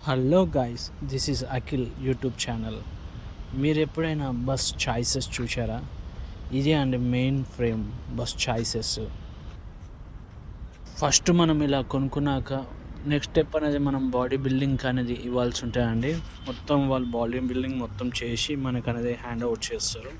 Hello guys, this is Akhil YouTube channel. మీరు ఎప్పుడైనా bus choices చూసారా? ఇదే అండి main frame bus choices. First మనం ఇలా కొనుక్కున్నాక నెక్స్ట్ స్టెప్ అనేది మనం బాడీ బిల్డింగ్ అనేది ఇవ్వాల్సి ఉంటుందండి. మొత్తం వాళ్ళు బాడీ బిల్డింగ్ మొత్తం చేసి మనకు అనేది హ్యాండ్ ఓవర్ చేస్తారు.